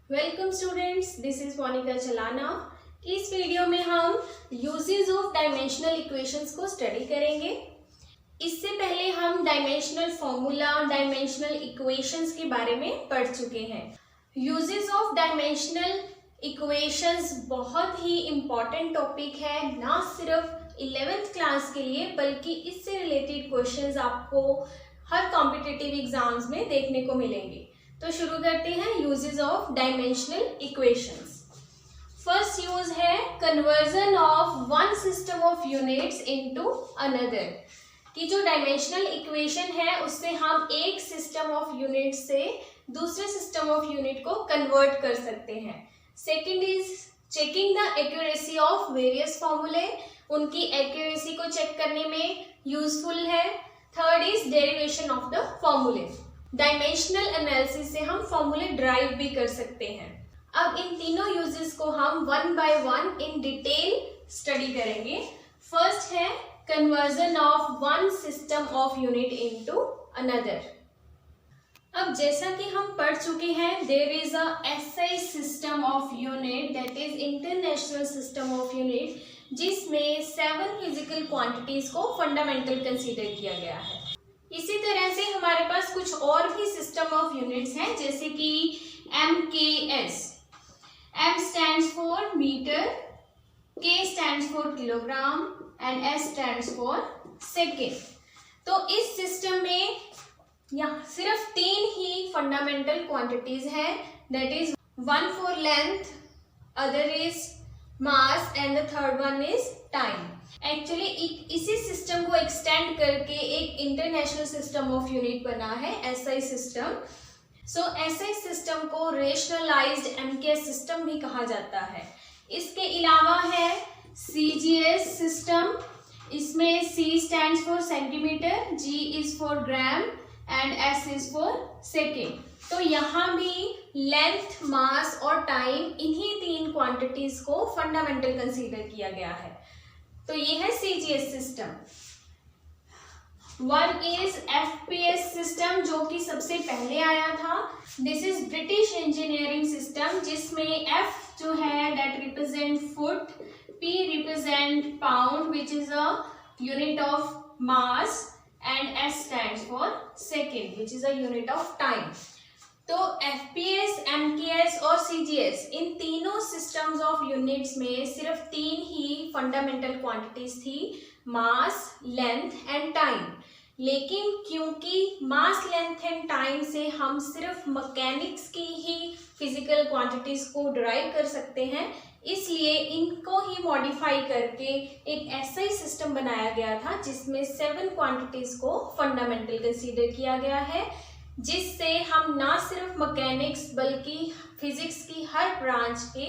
Welcome students, this is Monika Chalana. इस video में हम यूजेस ऑफ डायमेंशनल इक्वेशंस को स्टडी करेंगे। इससे पहले हम डायमेंशनल फॉर्मूला, डायमेंशनल इक्वेशंस के बारे में पढ़ चुके हैं। यूजेस ऑफ डायमेंशनल इक्वेशंस बहुत ही इम्पॉर्टेंट टॉपिक है, ना सिर्फ 11th क्लास के लिए बल्कि इससे रिलेटेड क्वेश्चंस आपको हर कॉम्पिटिटिव एग्जाम्स में देखने को मिलेंगे। तो शुरू करते हैं uses of dimensional equations. First use है conversion of one system of units into another, कि जो डायमेंशनल इक्वेशन है उससे हम एक सिस्टम ऑफ यूनिट से दूसरे सिस्टम ऑफ यूनिट को कन्वर्ट कर सकते हैं। Second is checking the accuracy of various फॉर्मूले, उनकी एक्यूरेसी को चेक करने में यूजफुल है। Third is derivation of the फॉर्मूले, डायमेंशनल एनालिसिस से हम फॉर्मूले ड्राइव भी कर सकते हैं। अब इन तीनों यूजेस को हम one by one in detail study करेंगे। फर्स्ट है conversion of one system of unit into another. अब जैसा कि हम पढ़ चुके हैं, there is a SI system of unit, that is international system of unit, जिसमें 7 फिजिकल क्वांटिटीज को फंडामेंटल कंसीडर किया गया है। इसी तरह से हमारे पास कुछ और भी सिस्टम ऑफ यूनिट्स हैं, जैसे कि MKS। M stands for metre, K stands for kilogram and S stands for second. तो इस सिस्टम में यहाँ सिर्फ 3 ही फंडामेंटल क्वांटिटीज हैं, that is one for length, other is mass and the third one is time. Actually इसी system को extend करके एक इंटरनेशनल सिस्टम ऑफ यूनिट बना है, SI system. So SI system को रेशनलाइज्ड MKS सिस्टम भी कहा जाता है। इसके अलावा है CGS सिस्टम, इसमें C stands for centimetre, G is for gram and S is for second. तो यहाँ भी लेंथ, मास और टाइम, इन्हीं 3 क्वांटिटीज को फंडामेंटल कंसीडर किया गया है। तो ये है CGS system. One is FPS system, जो कि सबसे पहले आया था। This is British engineering system, जिसमें F जो है that represent foot, P represent pound which is a unit of mass and S stands for second which is a unit of time. तो FPS, MKS और CGS, इन तीनों systems of units में सिर्फ 3 ही fundamental quantities थी, मास, length and time. लेकिन क्योंकि मास, length and time से हम सिर्फ मैकेनिक्स की ही फिजिकल क्वांटिटीज को डिराइव कर सकते हैं, इसलिए इनको ही मॉडिफाई करके एक ऐसा ही सिस्टम बनाया गया था जिसमें 7 क्वांटिटीज को फंडामेंटल कंसीडर किया गया है, जिससे हम ना सिर्फ मैकेनिक्स बल्कि फिजिक्स की हर ब्रांच के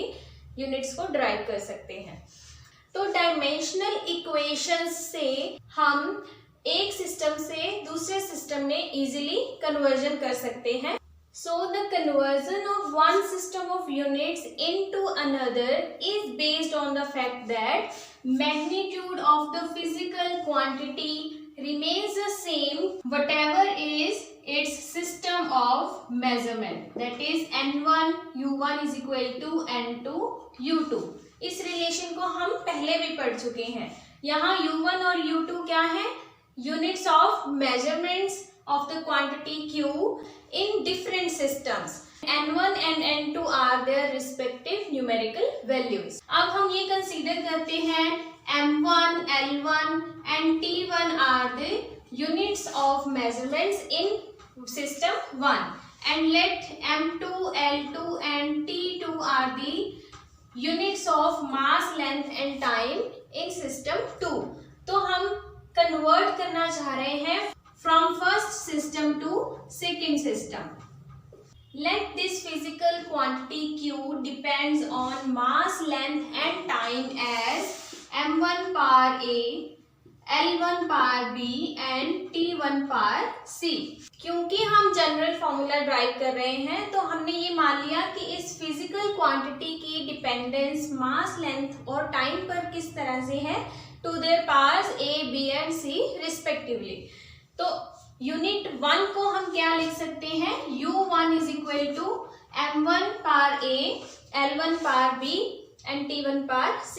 यूनिट्स को ड्राइव कर सकते हैं। तो डायमेंशनल इक्वेशंस से हम एक सिस्टम से दूसरे सिस्टम में इजीली कन्वर्जन कर सकते हैं। So the conversion of one system of units into another is based on the fact that magnitude of the physical quantity remains the same whatever is its system of measurement, that is N1 U1 is equal to N2 U2। इस relation को हम पहले भी पढ़ चुके हैं। यहाँ U1 और U2 क्या है? Units of measurements of the quantity Q in different systems. N1 and N2 are their respective numerical values. अब हम ये consider करते हैं M1, L1 and T1 are the units of measurements in system 1, and let M2, L2 and T2 are the units of mass, length and time in system 2। तो हम convert करना चाह रहे हैं from first system to second system. Let this physical quantity Q depends on mass, length and time as M1 power A, L1 power B and T1 power C। क्योंकि हम general formula drive कर रहे हैं, तो हमने ये मान लिया कि इस फिजिकल क्वांटिटी की डिपेंडेंस मास, लेंथ और टाइम पर किस तरह से है, to their powers A, B and C respectively. तो यूनिट 1 को हम क्या लिख सकते हैं? U1 is equal to M1 par A, L1 par B and T1 par C.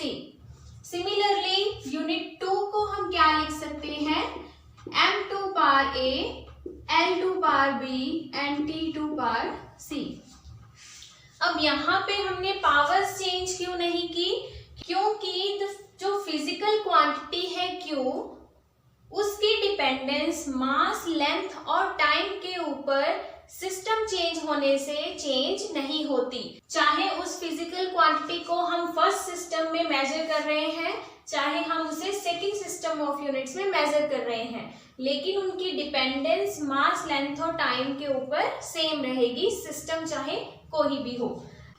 Similarly, unit 2 को हम क्या लिख सकते हैं? M2 par A, L2 par B and T2 par C. अब यहाँ पे हमने पावर्स चेंज क्यों नहीं की? क्योंकि जो फिजिकल क्वांटिटी है Q, उसकी डिपेंडेंस मास, लेंथ और टाइम के ऊपर सिस्टम चेंज होने से चेंज नहीं होती। चाहे उस फिजिकल क्वांटिटी को हम फर्स्ट सिस्टम में मेजर कर रहे हैं, चाहे हम उसे सेकंड सिस्टम ऑफ यूनिट्स में मेजर कर रहे हैं, लेकिन उनकी डिपेंडेंस मास, लेंथ और टाइम के ऊपर सेम रहेगी, सिस्टम चाहे कोई भी हो।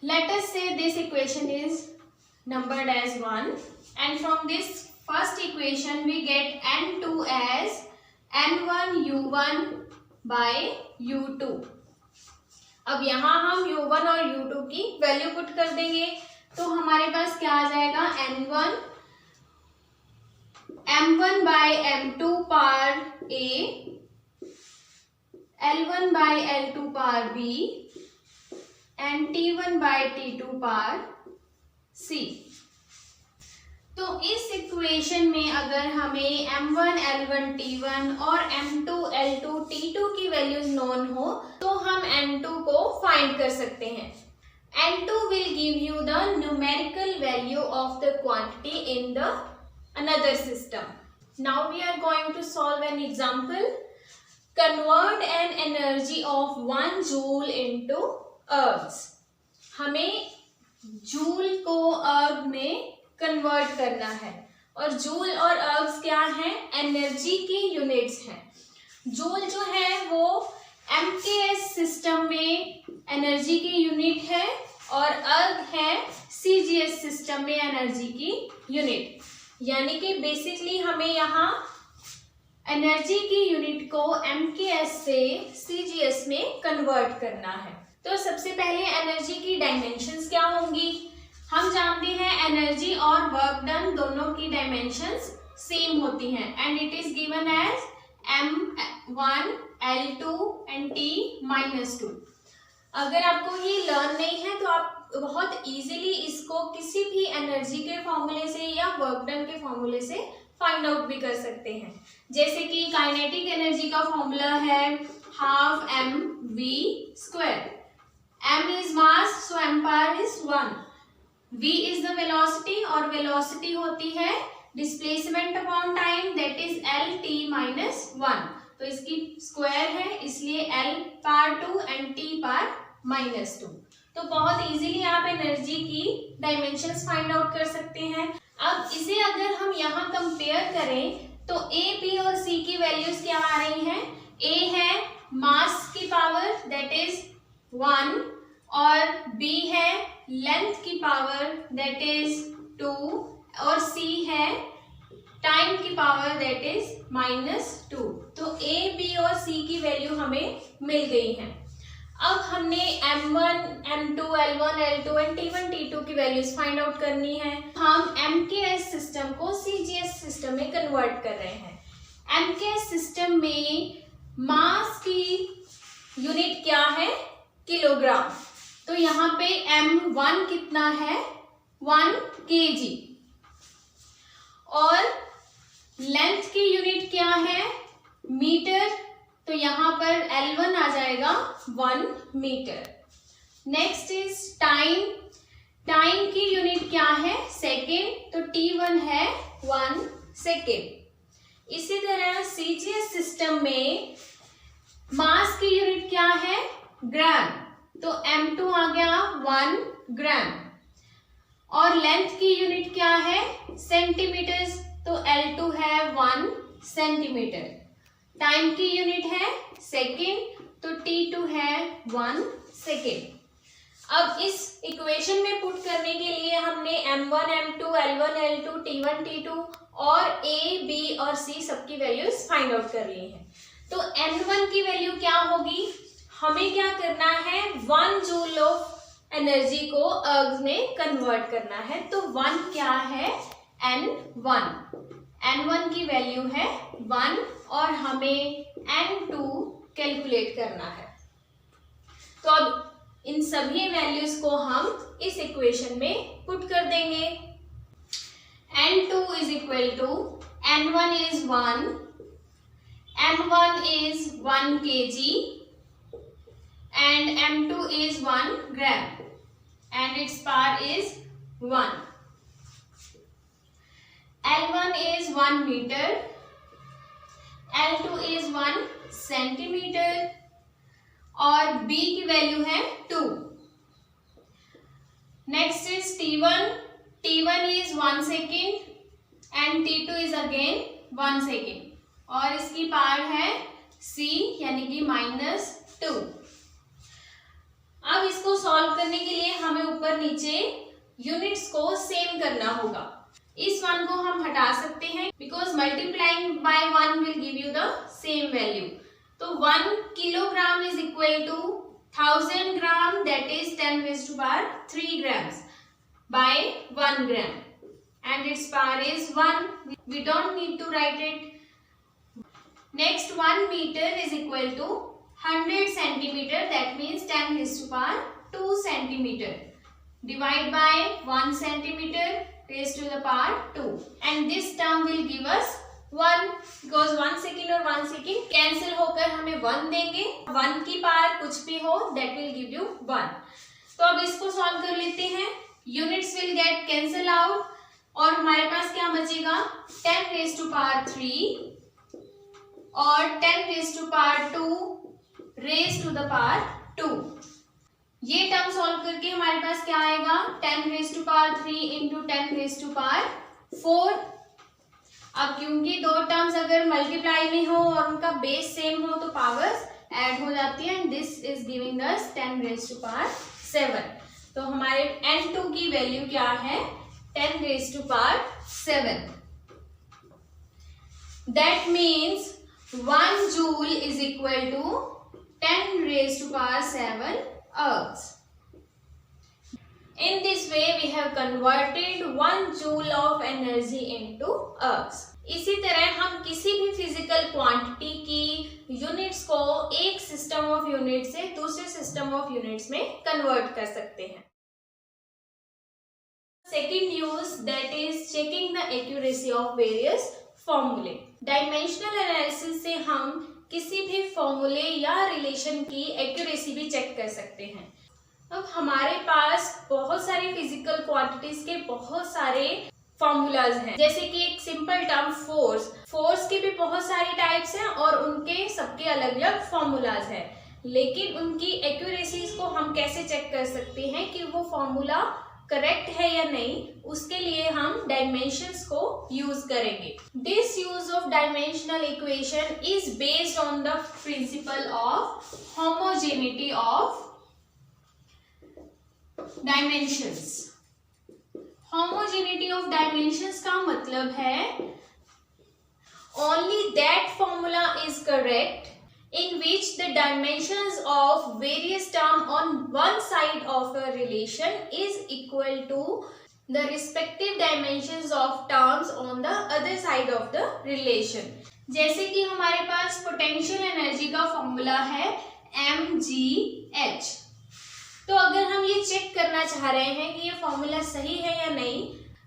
Let us say this equation is numbered as 1 and from this first equation we get N2 as N1 U1 by U2। अब यहाँ हम U1 और U2 की वैल्यू पुट कर देंगे, तो हमारे पास क्या आ जाएगा? N1 M1 by M2 par A, L1 by L2 par B and T1 by T2 par C। तो इस इक्वेशन में अगर हमें M1, L1, T1 और M2, L2, T2 की वैल्यूज नोन हो तो हम N2 को फाइंड कर सकते हैं। N2 will give you the numerical value of the quantity in the another system. Now we are going to solve an example. Convert an energy of 1 joule into ergs. हमें joule को अर्ग में convert करना है, और joule और अर्ग्स क्या हैं? एनर्जी की यूनिट्स हैं। जूल जो है वो एमकेएस सिस्टम में एनर्जी की यूनिट है और अर्ग है सीजीएस सिस्टम में एनर्जी की यूनिट। यानी कि बेसिकली हमें यहाँ एनर्जी की यूनिट को एमकेएस से सीजीएस में कन्वर्ट करना है। तो सबसे पहले एनर्जी की डायमेंशंस क्या होंगी? हम जानते हैं एनर्जी और वर्क डन दोनों की डायमेंशंस सेम होती हैं and it is given as M1, L2 and T-2। अगर आपको ये लर्न नहीं है तो आप बहुत इजीली इसको किसी भी एनर्जी के फॉर्मूले से या वर्क डन के फॉर्मूले से फाइंड आउट भी कर सकते हैं। जैसे कि काइनेटिक एनर्जी का फॉर्मूला है half mv²। m is mass, so m power is 1। v is the velocity और वेलोसिटी होती है displacement upon time, that is L-T-1। तो इसकी स्क्वायर है, इसलिए L power 2 and T power -2। तो बहुत इजीली आप एनर्जी की डायमेंशंस फाइंड आउट कर सकते हैं। अब इसे अगर हम यहाँ कंपेयर करें तो A, B और C की वैल्यूज क्या आ रही हैं? A है मास की पावर दैट इज 1 और B है लेंथ की पावर दैट इज 2 और C है टाइम की पावर दैट इज -2। तो A, B और C की वैल्यू हमें मिल गई है। अब हमने M1, M2, L1, L2 and T1, T2 की वैल्यूज फाइंड आउट करनी है। हम MKS सिस्टम को CGS सिस्टम में कन्वर्ट कर रहे हैं। MKS सिस्टम में मास की यूनिट क्या है? किलोग्राम। तो यहाँ पे M1 कितना है? 1 kg। और लेंथ की यूनिट क्या है? मीटर। तो यहाँ पर L1 आ जाएगा 1 metre. Next is time. Time की यूनिट क्या है? सेकेंड। तो T1 है 1 सेकेंड। इसी तरह सीजीएस सिस्टम में मास की यूनिट क्या है? ग्राम। तो M2 आ गया 1 ग्राम। और लेंथ की यूनिट क्या है? सेंटीमीटर्स। तो L2 है 1 सेंटीमीटर। टाइम की यूनिट है सेकेंड, तो T2 है 1 सेकेंड। अब इस इक्वेशन में पुट करने के लिए हमने M1, M2, L1, L2, T1, T2 और A, B और C सबकी वैल्यूज फाइंड आउट कर ली हैं। तो N1 की वैल्यू क्या होगी? हमें क्या करना है? 1 जूल ऑफ एनर्जी को अर्ग्स में कन्वर्ट करना है। तो 1 क्या है? N1। N1 की वैल्यू है 1 और हमें N2 कैलकुलेट करना है। तो अब इन सभी वैल्यूज को हम इस इक्वेशन में पुट कर देंगे। N2 is equal to N1 is 1, M1 is 1 kg and M2 is 1 gram and its power is 1. L1 is 1 meter, L2 is 1 centimetre और B की वैल्यू है 2. Next is T1. T1 is 1 second and T2 is again 1 second और इसकी power है C यानी कि -2. अब इसको सॉल्व करने के लिए हमें ऊपर नीचे यूनिट्स को सेम करना होगा. इस 1 को हम हटा सकते हैं because multiplying by 1 will give you the same value. तो 1 kilogram is equal to 1000 gram that is 10⁻³ grams by 1 gram and its power is 1. We don't need to write it. Next 1 meter is equal to 100 centimeter that means 10⁻² centimeter. Divide by 1 centimeter raised to the power 2 and this term will give us 1 because 1 second और 1 second cancel होकर हमें 1 देंगे. 1 की power कुछ भी हो that will give you 1. तो अब इसको सॉल्व कर लेते हैं. Units will get cancel out और हमारे पास क्या बचेगा 10⁻³ और 10⁻² raised to the power 2. ये टर्म सॉल्व करके हमारे पास क्या आएगा 10⁻³ इंटू 10⁻⁴. अब क्योंकि दो टर्म्स अगर मल्टीप्लाई में हो और उनका बेस सेम हो तो पावर्स ऐड हो जाती है and this is giving us 10⁻⁷. तो हमारे N2 की वैल्यू क्या है 10⁻⁷. That means 1 joule is equal to 10⁻⁷ earths. In this way we have converted 1 joule of energy into earths. इसी तरह हम किसी भी फिजिकल क्वांटिटी की यूनिट्स को एक सिस्टम ऑफ यूनिट से दूसरे सिस्टम ऑफ यूनिट्स में कन्वर्ट कर सकते हैं. Second use that is checking the accuracy of various फॉर्मूले. डायमेंशनल एनालिसिस से हम किसी भी फॉर्मूले या रिलेशन की एक्यूरेसी भी चेक कर सकते हैं. अब हमारे पास बहुत सारी फिजिकल क्वांटिटीज के बहुत सारे फॉर्मूलाज हैं. जैसे कि एक सिंपल टर्म फोर्स के भी बहुत सारी टाइप्स हैं और उनके सबके अलग अलग फॉर्मूलाज हैं. लेकिन उनकी एक्यूरेसीज को हम कैसे चेक कर सकते हैं कि वो फॉर्मूला करेक्ट है या नहीं, उसके लिए हम डायमेंशंस को यूज करेंगे. This use of dimensional equation is based on the principal of homogeneity of dimensions. Homogeneity of dimensions का मतलब है only that formula is correct in which the dimensions of various terms on one side of a relation is equal to the respective dimensions of terms on the other side of the relation. जैसे कि हमारे पास potential energy का formula है mgh. तो अगर हम ये check करना चाह रहे हैं कि ये फॉर्मूला सही है या नहीं,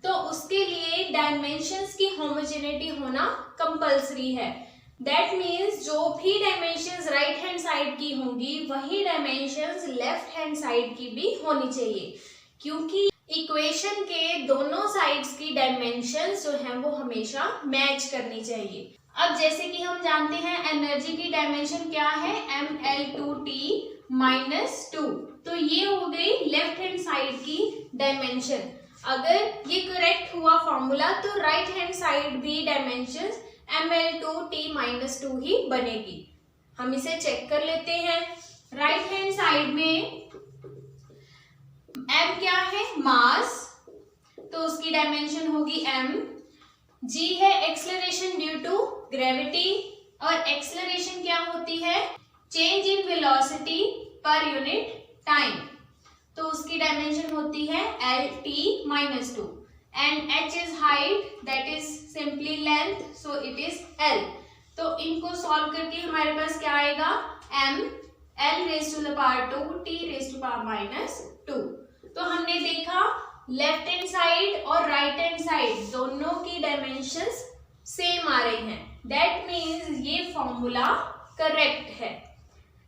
तो उसके लिए डायमेंशंस की होमोजेनिटी होना कंपल्सरी है. दैट मीन्स जो भी डायमेंशंस राइट हैंड साइड की होंगी वही डायमेंशंस लेफ्ट हैंड साइड की भी होनी चाहिए, क्योंकि इक्वेशन के दोनों साइड्स की डायमेंशंस जो हैं वो हमेशा मैच करनी चाहिए. अब जैसे कि हम जानते हैं एनर्जी की डायमेंशन क्या है mL2T-2. तो ये हो गई लेफ्ट हैंड साइड की डायमेंशन. अगर ये करेक्ट हुआ फॉर्मूला तो राइट हैंड साइड भी डायमेंशंस mL2T-2 ही बनेगी. हम इसे चेक कर लेते हैं. राइट हैंड साइड में m क्या है मास, तो उसकी डायमेंशन होगी m. g है एक्सेलरेशन ड्यू टू ग्रेविटी और एक्सेलरेशन क्या होती है change in velocity per unit time, तो उसकी डायमेंशन होती है L-T-2. and h is height that is simply length so it is L. तो इनको सॉल्व करके हमारे पास क्या आएगा m L raise to the power 2 T raise to power minus 2। तो हमने देखा लेफ्ट हैंड साइड और राइट हैंड साइड दोनों की डायमेंशंस सेम आ रही हैं, दैट मीन्स ये फॉर्मूला करेक्ट है।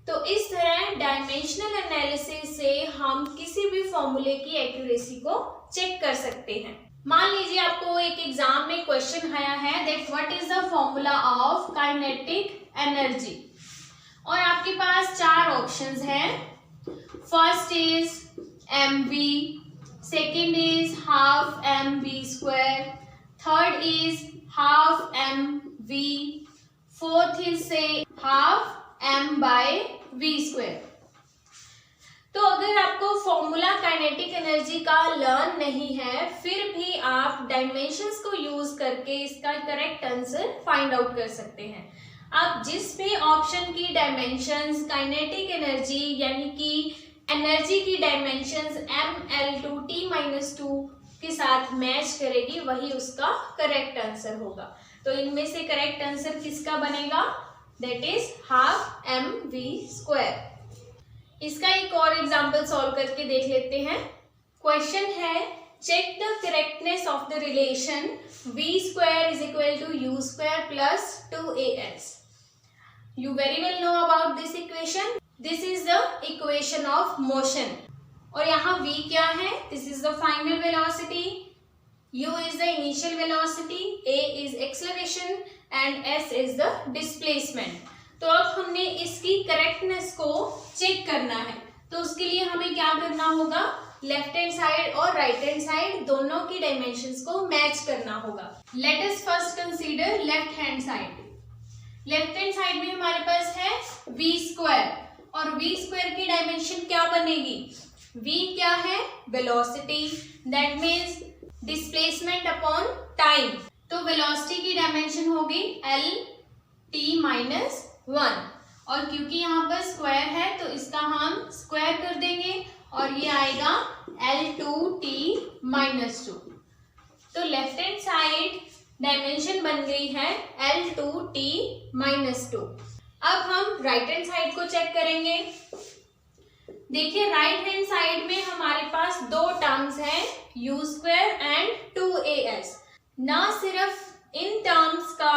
तो इस तरह डायमेंशनल एनालिसिस से हम किसी भी फॉर्मूले की एक्यूरेसी को चेक कर सकते हैं। मान लीजिए आपको एक एग्जाम में क्वेश्चन आया है that what is the formula of kinetic energy, और आपके पास 4 ऑप्शंस हैं। First is mv, second is half mv square, third is half mv, fourth is से half m by v square. तो अगर आपको फॉर्मूला काइनेटिक एनर्जी का learn नहीं है, फिर भी आप डायमेंशंस को यूज करके इसका करेक्ट आंसर फाइंड आउट कर सकते हैं। आप जिस भी ऑप्शन की डायमेंशंस काइनेटिक एनर्जी यानी कि एनर्जी की डायमेंशंस mL2T-2 के साथ मैच करेगी, वही उसका करेक्ट आंसर होगा। तो इनमें से करेक्ट आंसर किसका बनेगा? That is half mv square. इसका एक और एग्जांपल सॉल्व करके देख लेते हैं। क्वेश्चन है check the correctness of the relation v square is equal to u square plus 2as। You very well know about this equation. This is the equation of motion, और यहाँ v क्या है? This is the final velocity, u is the initial velocity, a is acceleration and s is the displacement। तो अब हमने इसकी correctness को check करना है, तो उसके लिए हमें क्या करना होगा? लेफ्ट हैंड साइड और राइट हैंड साइड दोनों की डायमेंशंस को मैच करना होगा। Let us first consider left hand side. Left hand side में हमारे पास है v स्क्वायर, और v स्क्वायर की डायमेंशन क्या बनेगी? v क्या है? Velocity, that means displacement upon time. तो वेलोसिटी की डायमेंशन होगी L t-1, और क्योंकि यहाँ पर स्क्वायर है तो इसका हम स्क्वायर कर देंगे और ये आएगा L2t-2। तो लेफ्ट हैंड साइड डायमेंशन बन गई है L2t-2। अब हम राइट हैंड साइड को चेक करेंगे। देखिए राइट हैंड साइड में हमारे पास 2 टर्म्स हैं u स्क्वायर एंड 2as। ना सिर्फ इन टर्म्स का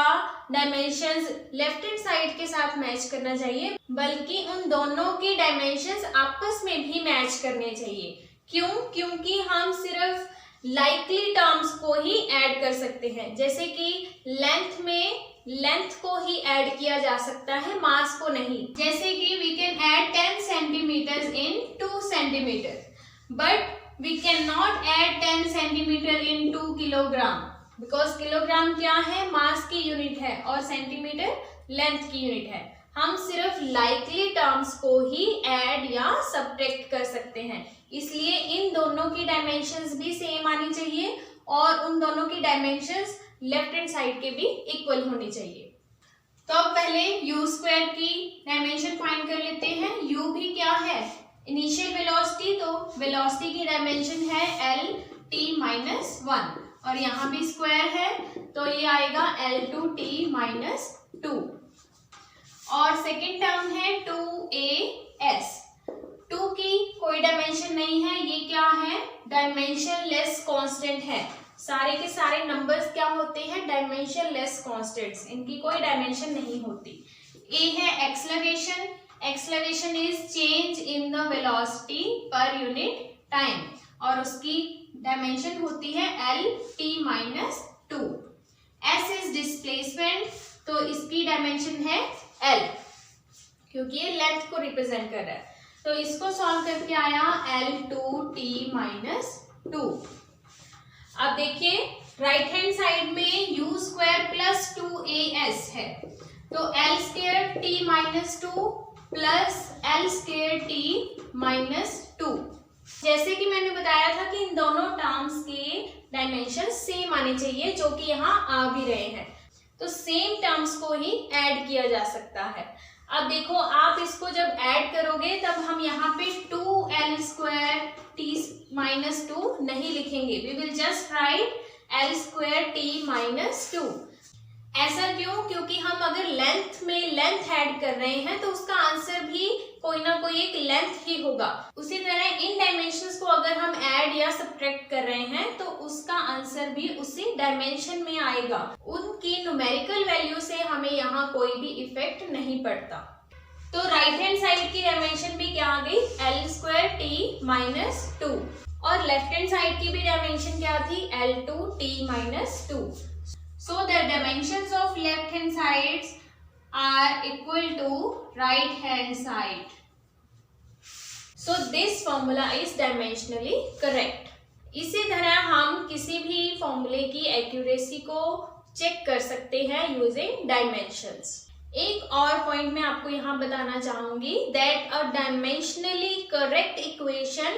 डायमेंशंस लेफ्ट हैंड साइड के साथ मैच करना चाहिए, बल्कि उन दोनों की डायमेंशंस आपस में भी मैच करने चाहिए। क्यों? क्योंकि हम सिर्फ लाइकली टर्म्स को ही ऐड कर सकते हैं, जैसे कि लेंथ में लेंथ को ही ऐड किया जा सकता है, मास को नहीं। जैसे कि we can add 10 centimetre in 2 centimetre, but we can not add 10 centimetre in 2 kilogram, because kilogram क्या है? मास की यूनिट है और सेंटीमीटर लेंथ की यूनिट है। हम सिर्फ लाइकली टर्म्स को ही ऐड या सब्ट्रैक्ट कर सकते हैं, इसलिए इन दोनों की डायमेंशंस भी सेम आनी चाहिए और उन दोनों की डायमेंशंस लेफ्ट हैंड साइड के भी इक्वल होनी चाहिए। तो अब पहले u स्क्वायर की डायमेंशन फाइंड कर लेते हैं। u भी क्या है? इनिशियल वेलोसिटी, तो वेलोसिटी की डायमेंशन है L t-1, और यहाँ भी स्क्वायर है तो ये आएगा L2t-2। और सेकेंड टर्म है 2as। 2 की कोई डायमेंशन नहीं है, ये क्या है? डायमेंशन लेस कांस्टेंट है। सारे के सारे नंबर्स क्या होते हैं? डायमेंशन लेस कांस्टेंट्स, इनकी कोई डायमेंशन नहीं होती। a है acceleration, acceleration is change in the velocity per unit time, और उसकी डायमेंशन होती है L t-2। s is displacement, तो इसकी डायमेंशन है L, क्योंकि ये लेंथ को रिप्रेजेंट कर रहा है। तो इसको सॉल्व करके आया L2t-2। अब देखिए राइट हैंड साइड में u स्क्वायर प्लस 2as है, तो L square t-2 plus L square t-2। जैसे कि मैंने बताया था कि इन दोनों टर्म्स के डायमेंशन सेम आने चाहिए, जो कि यहाँ आ भी रहे हैं, तो सेम टर्म्स को ही ऐड किया जा सकता है। अब देखो आप इसको जब ऐड करोगे तब हम यहाँ पे 2L स्क्वायर t-2 नहीं लिखेंगे, we will just write L square t-2। ऐसा क्यों? क्योंकि हम अगर लेंथ में लेंथ ऐड कर रहे हैं तो उसका आंसर भी कोई ना कोई एक लेंथ ही होगा। उसी तरह इन डायमेंशंस को अगर हम ऐड या सब्ट्रैक्ट कर रहे हैं तो उसका आंसर भी उसी डायमेंशन में आएगा। उनकी न्यूमेरिकल वैल्यू से हमें यहाँ कोई भी इफेक्ट नहीं पड़ता। तो राइट हैंड साइड की डायमेंशन भी क्या आ गई, L2t-2, और लेफ्ट हैंड साइड की भी डायमेंशन क्या थी, L2t-2। So the dimensions of left hand sides are equal to right hand side. So this formula is dimensionally correct. इसी तरह हम किसी भी फॉर्मूले की एक्यूरेसी को चेक कर सकते हैं यूजिंग डायमेंशंस। एक और पॉइंट मैं आपको यहाँ बताना चाहूंगी that a dimensionally correct equation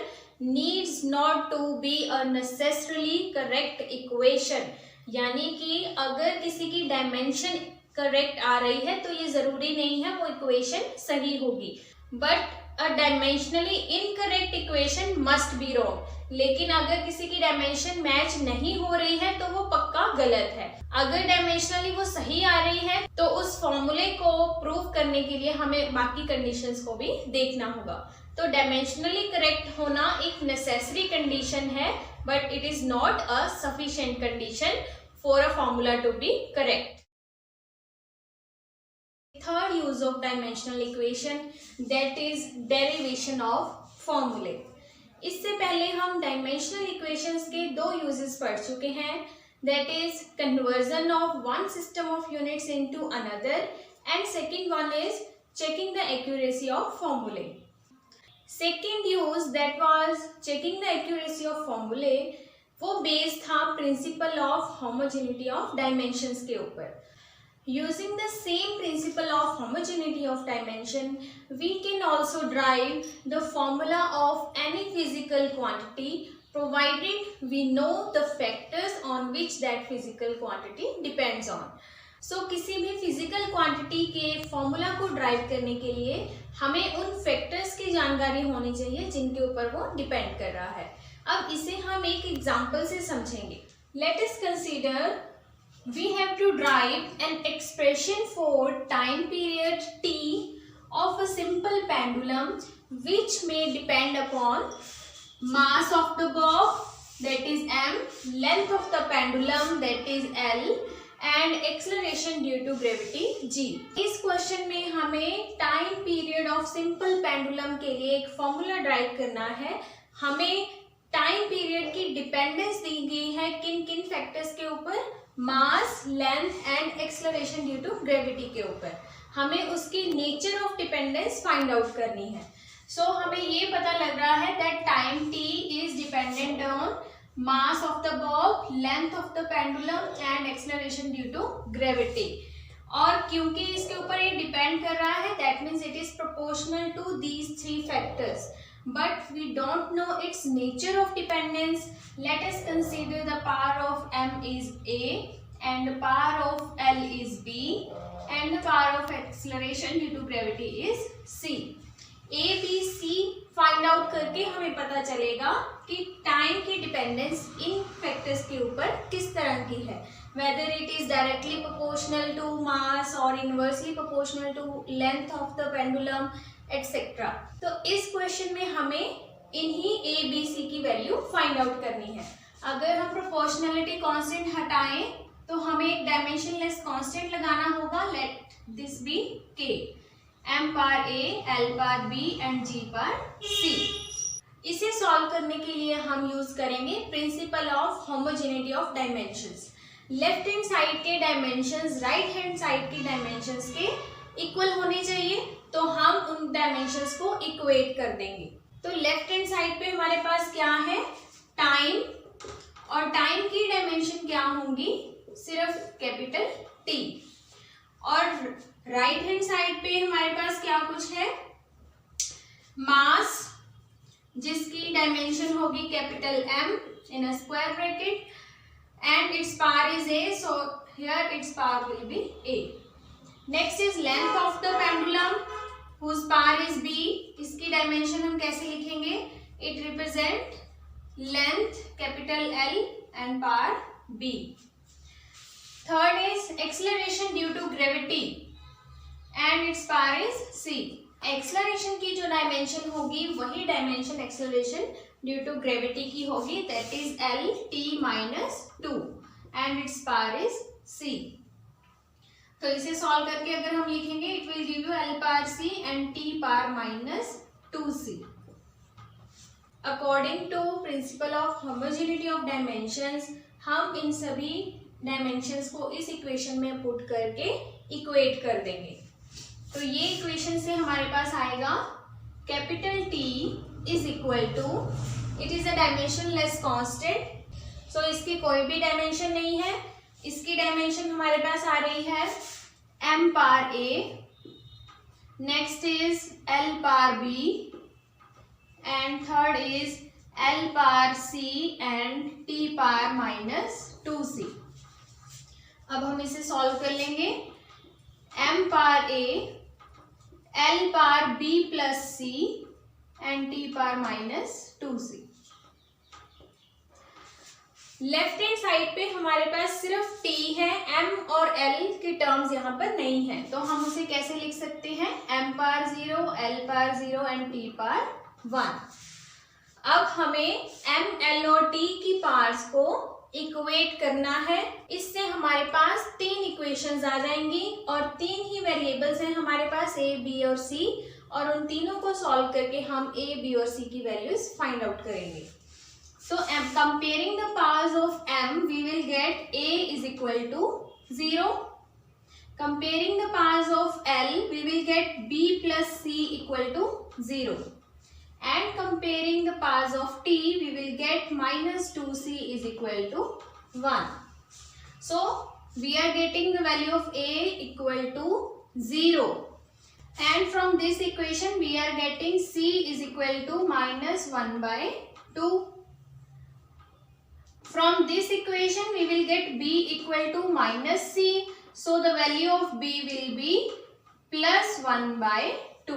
needs not to be a necessarily correct equation, यानी कि अगर किसी की डायमेंशन करेक्ट आ रही है तो ये जरूरी नहीं है वो इक्वेशन सही होगी, but a dimensionally incorrect equation must be wrong. लेकिन अगर किसी की डायमेंशन मैच नहीं हो रही है तो वो पक्का गलत है। अगर डायमेंशनली वो सही आ रही है तो उस फॉर्मूले को प्रूव करने के लिए हमें बाकी कंडीशंस को भी देखना होगा। तो डायमेंशनली करेक्ट होना एक नेसेसरी कंडीशन है, but it is not a sufficient condition for a formula to be correct. Third use of dimensional equation, that is derivation of formulae. इससे पहले हम डायमेंशनल इक्वेशंस के दो यूजेस पढ़ चुके हैं, that is conversion of one system of units into another, and second one is checking the accuracy of formulae. Second use that was checking the accuracy of formulae, वो base था principal of homogeneity of dimensions के ऊपर। Using the same principle of homogeneity of dimension, we can also derive the formula of any physical quantity provided we know the factors on which that physical quantity depends on. So किसी भी physical quantity के formula को derive करने के लिए हमें उन factors की जानकारी होनी चाहिए जिनके ऊपर वो depend कर रहा है। अब इसे हम एक example से समझेंगे। Let us consider we have to derive an expression for time period t of a simple pendulum which may depend upon mass of the bob, that is m, length of the pendulum, that is l, and acceleration due to gravity g. इस question में हमें time period of simple pendulum के लिए एक formula derive करना है। हमें time period की डिपेंडेंस दी गई है किन किन फैक्टर्स के ऊपर, mass, length and acceleration due to gravity के ऊपर। हमें उसकी nature of dependence find out करनी है। सो हमें ये पता लग रहा है that time T is dependent on mass of the bob, length of the pendulum and acceleration due to gravity. और क्योंकि इसके ऊपर ये डिपेंड कर रहा है that means it is proportional to these three factors, but we don't know its nature of dependence. Let us consider the power of m is a and the power of l is b and the power of acceleration due to gravity is c. a b c find out करके हमें पता चलेगा कि time की dependence इन factors के ऊपर किस तरह की है, whether it is directly proportional to mass or inversely proportional to length of the pendulum etc. तो इस क्वेश्चन में हमें इन्हीं ए बी सी की वैल्यू फाइंड आउट करनी है। अगर हम प्रोपोर्शनलिटी कांस्टेंट हटाएं तो हमें एक डायमेंशनलेस कांस्टेंट लगाना होगा, let this be K, m power a, l power b and g power c। इसे सॉल्व करने के लिए हम यूज करेंगे principle of homogeneity of dimensions. Left hand side के डायमेंशंस राइट हैंड साइड के डायमेंशंस के इक्वल होने चाहिए, तो हम उन डायमेंशंस को इक्वेट कर देंगे। तो लेफ्ट हैंड साइड पे हमारे पास क्या है, टाइम, और टाइम की डायमेंशन क्या होंगी, सिर्फ कैपिटल टी। और राइट हैंड साइड पे हमारे पास क्या कुछ है, मास, जिसकी डायमेंशन होगी capital M in a square bracket and its power is A, so here its power will be A. Next is length of the pendulum whose power is b, इसकी dimension हम कैसे लिखेंगे, it represent length capital L and power b. Third is acceleration due to gravity and its power is c. Acceleration की जो dimension होगी वही dimension acceleration due to gravity की होगी, that is L T minus 2 and its power is C. तो इसे solve करके अगर हम लिखेंगे it will give you L power C and T power minus 2c। According to principle of homogeneity of dimensions हम इन सभी डायमेंशंस को इस इक्वेशन में पुट करके इक्वेट कर देंगे। तो ये इक्वेशन से हमारे पास आएगा capital T is equal to, it is a dimensionless constant, so इसकी कोई भी डायमेंशन नहीं है। इसकी डायमेंशन हमारे पास आ रही है m power a, next is l power b and third is l power c and t power minus 2c। अब हम इसे सॉल्व कर लेंगे। m power a, l power b plus c and t power minus 2c। Left hand side पे हमारे पास सिर्फ t है, m और l के टर्म्स यहाँ पर नहीं है, तो हम उसे कैसे लिख सकते हैं, m power 0, l power 0 and t power 1। अब हमें m, l और t की पावर्स को इक्वेट करना है। इससे हमारे पास 3 इक्वेशंस आ जाएंगी और 3 ही वेरिएबल्स हैं हमारे पास a, b और c, और उन तीनों को सॉल्व करके हम a, b और c की वैल्यूज फाइंड आउट करेंगे। So comparing the powers of m, we will get a is equal to 0. Comparing the powers of l, we will get b plus c equal to 0. And comparing the powers of t, we will get minus 2c is equal to 1. So we are getting the value of a equal to 0. And from this equation, we are getting c is equal to minus 1 by 2. From this equation we will get b equal to minus c, so the value of b will be plus 1 by 2,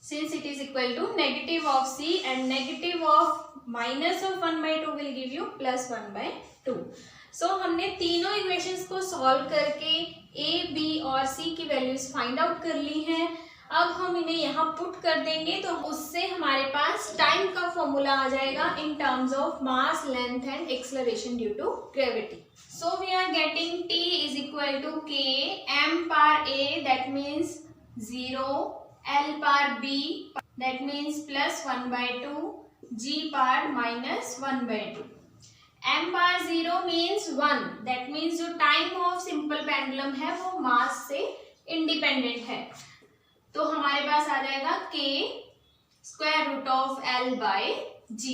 since it is equal to negative of c and negative of minus of 1 by 2 will give you plus 1 by 2. So हमने तीनों equations को solve करके a, b और c की values find out कर ली हैं। अब हम इन्हें यहाँ पुट कर देंगे तो उससे हमारे पास टाइम का फॉर्मूला आ जाएगा in terms of mass, length and acceleration due to gravity. So we are getting t is equal to k, m power a that means 0, l power b that means plus 1 by 2, g power minus 1 by 2। m power 0 means 1, that means जो time of simple pendulum है वो मास से independent है, तो हमारे पास आ जाएगा k square root of l by g।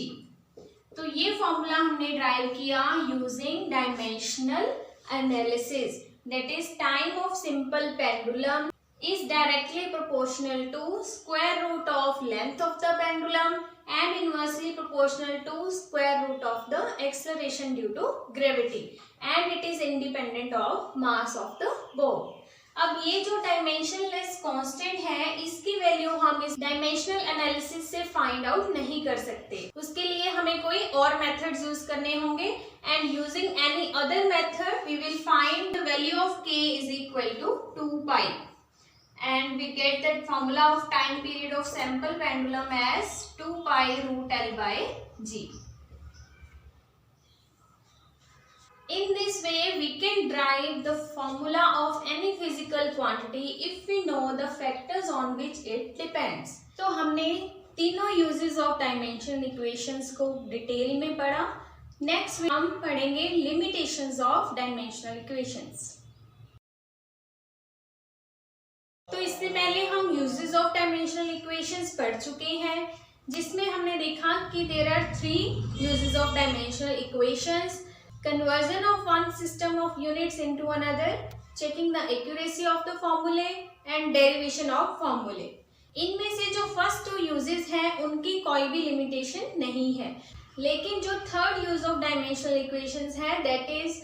तो ये फॉर्मूला हमने ड्राइव किया using dimensional analysis, that is time of simple pendulum is directly proportional to square root of length of the pendulum and inversely proportional to square root of the acceleration due to gravity and it is independent of mass of the board. अब ये जो dimensionless constant है इसकी value हम इस dimensional analysis से find out नहीं कर सकते, उसके लिए हमें कोई और मेथड्स यूज करने होंगे and using any other method we will find the value of k is equal to 2 pi and we get that formula of time period of sample pendulum as 2 pi root l by g। In this way, we can derive the formula of any physical quantity if we know the factors on which it depends. तो हमने तीनों uses of dimensional equations को detail में पढ़ा। Next हम पढ़ेंगे limitations of dimensional equations। तो इससे पहले हम uses of dimensional equations पढ़ चुके हैं, जिसमें हमने देखा कि there are 3 uses of dimensional equations: conversion of one system of units into another, checking the accuracy of the formulae and derivation of formulae। इनमें से जो फर्स्ट 2 यूजेस हैं उनकी कोई भी लिमिटेशन नहीं है, लेकिन जो third use of dimensional equations है that is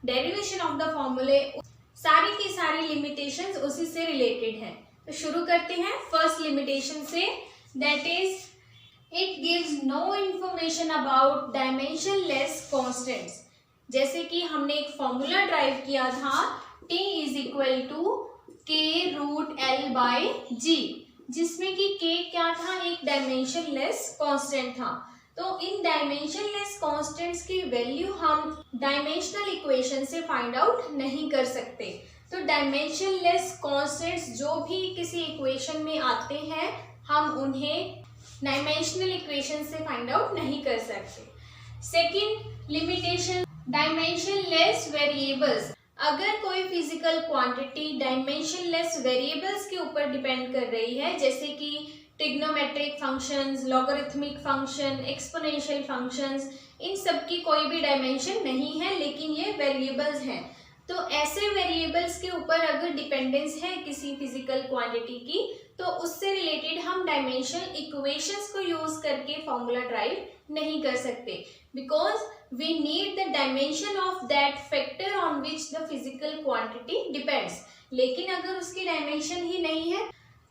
derivation of the formulae, सारी की सारी लिमिटेशंस उसी से रिलेटेड हैं। तो शुरू करते हैं फर्स्ट लिमिटेशन से, that is it gives no information about dimensionless constants. जैसे कि हमने एक फॉर्मूला ड्राइव किया था t is equal to k√L/g, जिसमें कि k क्या था, एक डायमेंशनलेस कांस्टेंट था। तो इन डायमेंशनलेस कांस्टेंट्स की वैल्यू हम डायमेंशनल इक्वेशन से फाइंड आउट नहीं कर सकते। तो डायमेंशनलेस कांस्टेंट्स जो भी किसी इक्वेशन में आते हैं, हम उन्हें डायमेंशनल इक्वेशन से फाइंड आउट नहीं कर सकते। Second limitation, dimensionless variables. अगर कोई फिजिकल क्वांटिटी डायमेंशनलेस वेरिएबल्स के ऊपर डिपेंड कर रही है, जैसे कि trigonometric functions, logarithmic function, exponential functions, इन सब की कोई भी डायमेंशन नहीं है, लेकिन ये वेरिएबल्स हैं। तो ऐसे वेरिएबल्स के ऊपर अगर डिपेंडेंस है किसी फिजिकल क्वांटिटी की, तो उससे रिलेटेड हम डायमेंशनल इक्वेशंस को यूज करके फॉर्मूला ड्राइव नहीं कर सकते, because we need the dimension of that factor on which the physical quantity depends. लेकिन अगर उसकी डायमेंशन ही नहीं है,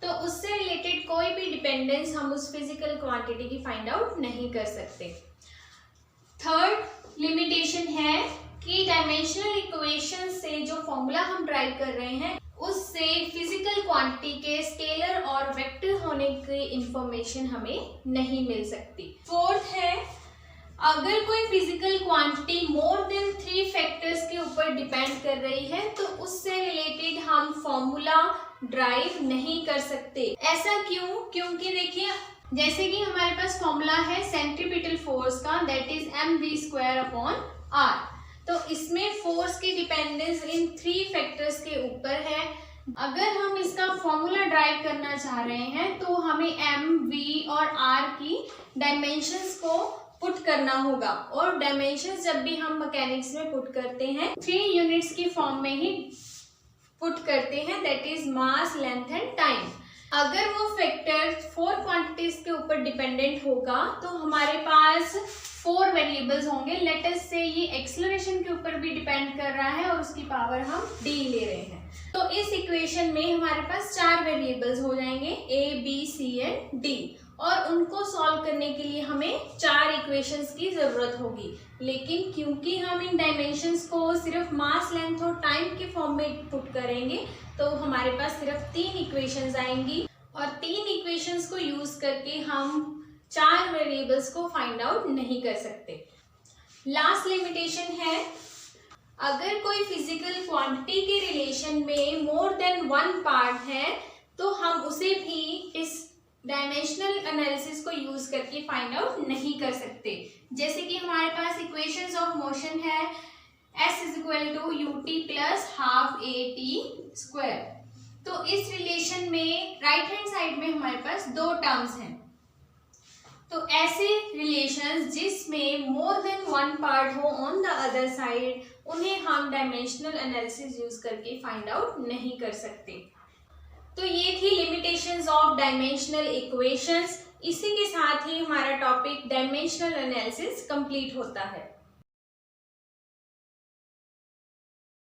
तो उससे रिलेटेड कोई भी डिपेंडेंस हम उस फिजिकल क्वांटिटी की फाइंड आउट नहीं कर सकते। थर्ड लिमिटेशन है कि डायमेंशनल इक्वेशन से जो फॉर्मूला हम ड्राइव कर रहे हैं, उससे फिजिकल क्वांटिटी के स्केलर और वेक्टर होने की इंफॉर्मेशन हमें नहीं मिल सकती। फोर्थ है, अगर कोई physical quantity more than 3 factors के ऊपर डिपेंड कर रही है, तो उससे रिलेटेड हम फॉर्मूला ड्राइव नहीं कर सकते। ऐसा क्यों? क्योंकि देखिए, जैसे कि हमारे पास फॉर्मूला है सेंट्रीपिटल फोर्स का, दैट इज mv²/r। तो इसमें फोर्स की डिपेंडेंस इन 3 फैक्टर्स के ऊपर है। अगर हम इसका फॉर्मूला ड्राइव करना चाह रहे हैं, तो हमें m, v और r की डायमेंशंस को पुट करना होगा। और डायमेंशंस जब भी हम मैकेनिक्स में पुट करते हैं, 3 यूनिट्स की फॉर्म में ही पुट करते हैं, that is mass, length and time. अगर वो फैक्टर 4 क्वांटिटीज के ऊपर डिपेंडेंट होगा, तो हमारे पास 4 वेरिएबल्स होंगे। लेट अस से ये एक्सेलरेशन के ऊपर भी डिपेंड कर रहा है और उसकी पावर हम d ले रहे हैं। तो इस इक्वेशन में हमारे पास 4 वेरिएबल्स हो जाएंगे, a, b, c and d, और उनको सॉल्व करने के लिए हमें 4 इक्वेशंस की जरूरत होगी। लेकिन क्योंकि हम इन डायमेंशंस को सिर्फ मास, लेंथ और टाइम के फॉर्म में पुट करेंगे, तो हमारे पास सिर्फ 3 इक्वेशंस आएंगी, और 3 इक्वेशंस को यूज करके हम 4 वेरिएबल्स को फाइंड आउट नहीं कर सकते। लास्ट लिमिटेशन है, अगर कोई फिजिकल क्वांटिटी के रिलेशन में मोर देन 1 पार्ट है, तो हम उसे भी इस डायमेंशनल एनालिसिस को यूज करके फाइंड आउट नहीं कर सकते। जैसे कि हमारे पास इक्वेशंस ऑफ मोशन है, s = ut + ½ at²। तो इस रिलेशन में राइट हैंड साइड में हमारे पास 2 टर्म्स हैं। तो ऐसे रिलेशंस जिसमें मोर देन 1 पार्ट हो ऑन द अदर साइड, उन्हें हम डायमेंशनल एनालिसिस यूज करके फाइंड आउट नहीं कर सकते। तो ये थी लिमिटेशंस ऑफ डायमेंशनल इक्वेशंस। इसी के साथ ही हमारा टॉपिक डायमेंशनल एनालिसिस कंप्लीट होता है।